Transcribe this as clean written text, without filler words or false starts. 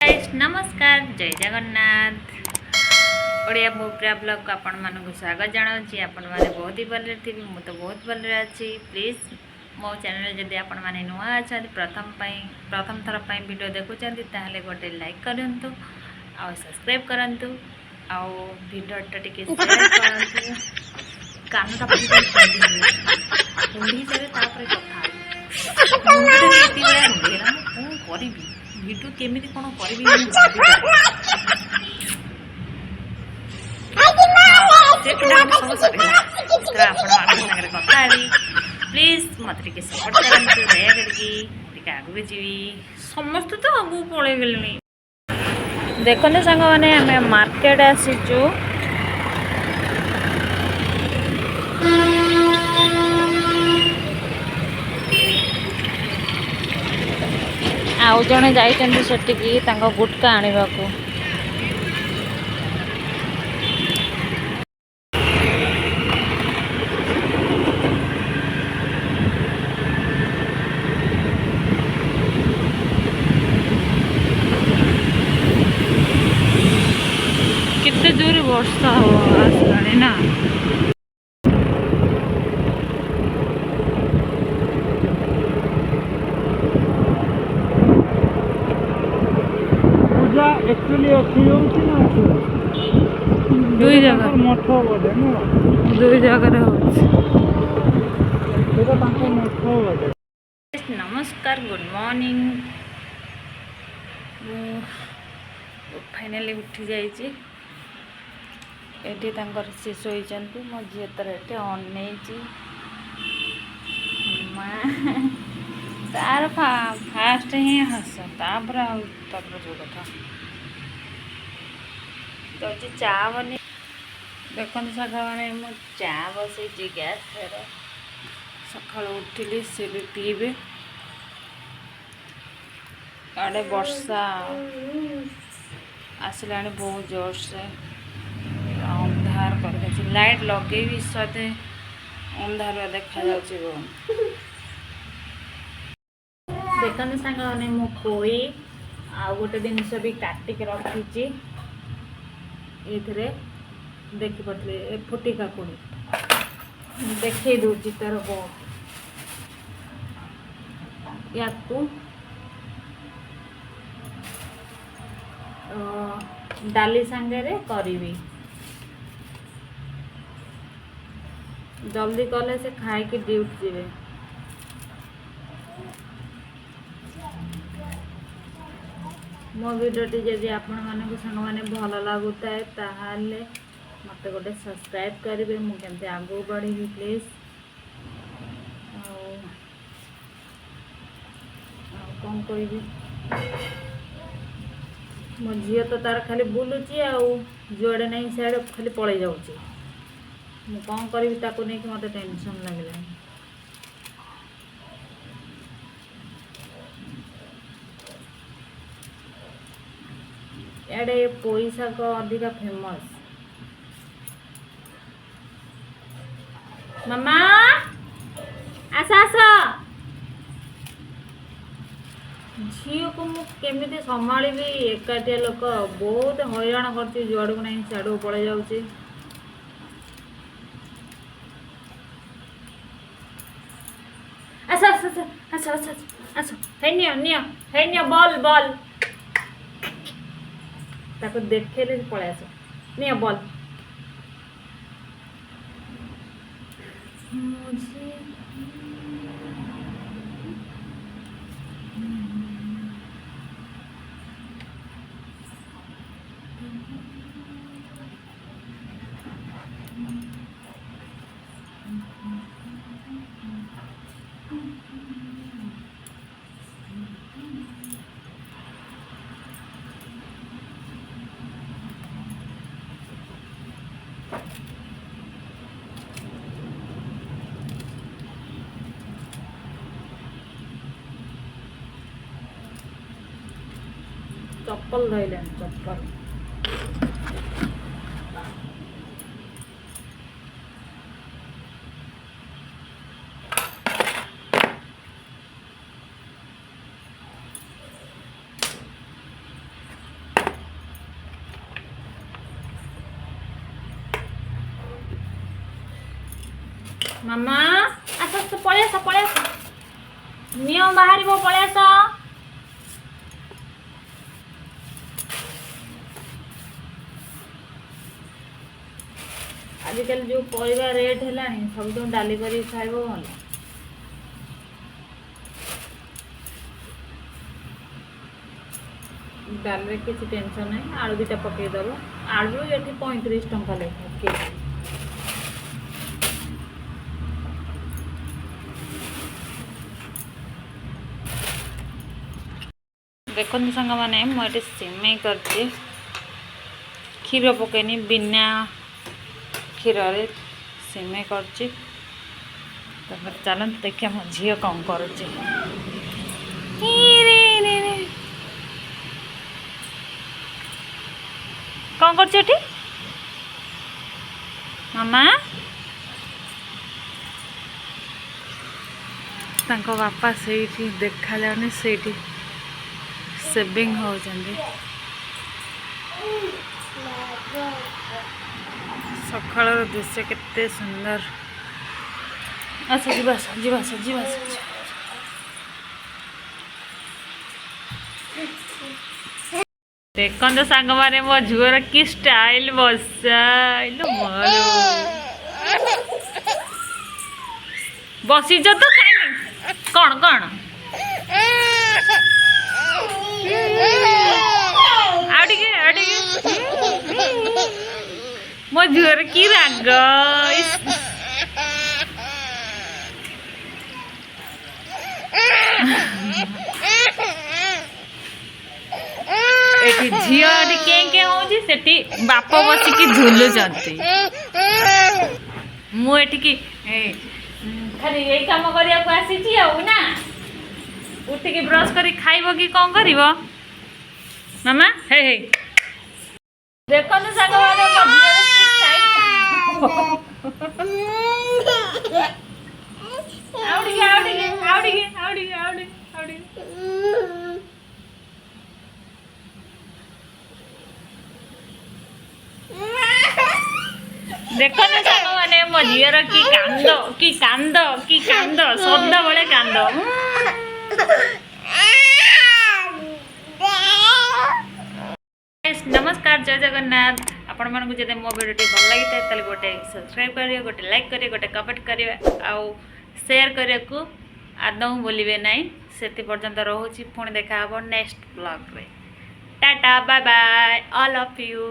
Guys नमस्कार जय जगन्नाथ ओडिया मो प्रिया ब्लॉग को आपण मानक स्वागत जनावि। आपण मैंने बहुत ही भले थी मु तो बहुत भले अच्छी। प्लीज मो चैनल जदि आपण मैंने नुआ अच्छा प्रथम थर वीडियो देखुं ताहले गोटे लाइक करंतु आ सब्सक्राइब करंतु आ वीडियोटा टिके शेयर करंतु कानटा कुंडी से तापर कथा मुंडे एति बेला रुंडेला मु करिबी वीडियो केमिति कोन करिबी मु प्लीज मत सपोर्ट करते दया करके आगे जी समस्त तो आगू पलि गले। देखते सांग मैंने आम मार्केट आसीचु आउ जड़े जाइछन्ति गुटका आनिबा को। केते जोर वर्षा आसलानी ना एक्चुअली दुई जगह मठ बोधे दुई जगह मठ। नमस्कार गुड मॉर्निंग फाइनली उठी जाइए सी शोचती मो झी तर ये अने तार फास्ट ही हस तापर जो कथा तो चा बनी देखते सका मैंने मु चा बसई गैस फेर सका उठिली सी भी पीबे आड़े वर्षा आसला बहुत जोर से अंधार कर लाइट लगे भी सदे अंधार देखा देखते सांग मैंने मु पोई आ गोटे जिनस भी काटिक रखी ये देखिपे फुटी काकुड़ी देखे दूची तार या डाली सांगे करी जल्दी कले से खाई कि ड्यूटी जीवे। मो वीडियोटी जदि आपण मानक सांग मैंने भल लगुए ताहले मत गोटे सब्सक्राइब करेंगे मुझे आगू बढ़ी प्लीज। कौन कह मो झी तो तार खाली बुलूची जुआड़े नहीं सियाड़े खाली पलि जाऊँगी मु कौन करी ताको नहीं कि मत टेंशन लगे। एडे पोई शाग अधिका फेमस मामा आस आस झी को मुझे संभाली एकाटिया लोक बहुत हैरान कर जुआड़ को नहीं सियाड़ पलि जाऊँगी। आस आस आस आस आस है बॉल बॉल ताको देखे पलि आस नि बॉल चप्पल धैले चप्पल ମାମା ଆସ ଆସ ପଳେଇ ଆସ ପଳେଇ ଆସ ନିଅ ବାହାରିବ ପଳେଇ ଆସ ଆଜିକାଲି ଯେଉଁ ପରିବା ରେଟ୍ ହେଲାଣି ସବୁଦିନ ଡାଲି କରିକି ଖାଇବ ଭଲ ଡାଲିରେ କିଛି ଟେନସନ୍ ନାହିଁ ଆଳୁ ଦୁଇଟା ପକାଇଦେବ ଆଳୁ ଏଠି 35 ଟଙ୍କା ଲେଖା କେଜି ଦେଖନ୍ତୁ ସାଙ୍ଗମାନେ ମୁଁ ଏଠି ସିମେଇ କରିଛି କ୍ଷୀର ପକେଇନି ବିନା କ୍ଷୀରରେ ସିମେଇ କରିଛି ତାପରେ ଚାଲନ୍ତୁ ଦେଖିବା ମୋ ଝିଅ କ'ଣ କରୁଛି କ'ଣ କରୁଛି ଏଠି ମାମା ତାଙ୍କ ବାପା ସେଇଠି ଦେଖାଯାଉନି ସେଇଠି ସେଭିଂ ହେଉଛନ୍ତି ସକାଳର ଦୃଶ୍ୟ କେତେ ସୁନ୍ଦର ଆସ ଯିବା ଯିବା ଯିବା ଦେଖନ୍ତୁ ସାଙ୍ଗମାନେ ମୋ ଝିଅର କି ଷ୍ଟାଇଲ ବସାଇଲ ବସିଛ ତ ଖାଇନି କ'ଣ କ'ଣ ଆଉ ଟିକେ ମୋ ଝିଅର କି ରାଗ ଏଠି ଝିଅ ଏଠି କେଁ ହଉଛି ସେଠି ବାପ ବସିକି ଝୁଲୁଛନ୍ତି ମୁଁ ଏଠିକି ଖାଲି ଏଇ କାମ କରିବାକୁ ଆସିଛି ଆଉ ନା ଉଠିକି ବ୍ରଶ କରି ଖାଇବ କି କ'ଣ କରିବ ମାମା ହେ ହେ ଦେଖନ୍ତୁ ସାଙ୍ଗମାନେ ମୋ ଝିଅର କି ଷ୍ଟାଇଲ ଆଉ ଟିକେ ଦେଖନ୍ତୁ ସାଙ୍ଗମାନେ ମୋ ଝିଅର କି କାନ୍ଦ ସଦାବେଳେ କାନ୍ଦ नमस्कार जय जगन्नाथ आपण मानक जदि मो वीडियो भल लगी था गोटे सब्सक्राइब करिए गोटे लाइक करिए गोटे कमेंट करिए आउ शेयर करिया को आदौ बोलिबे नहीं से पर्यंत रोची पुणी देखा नेक्स्ट ब्लॉग रे tata bye bye all of you.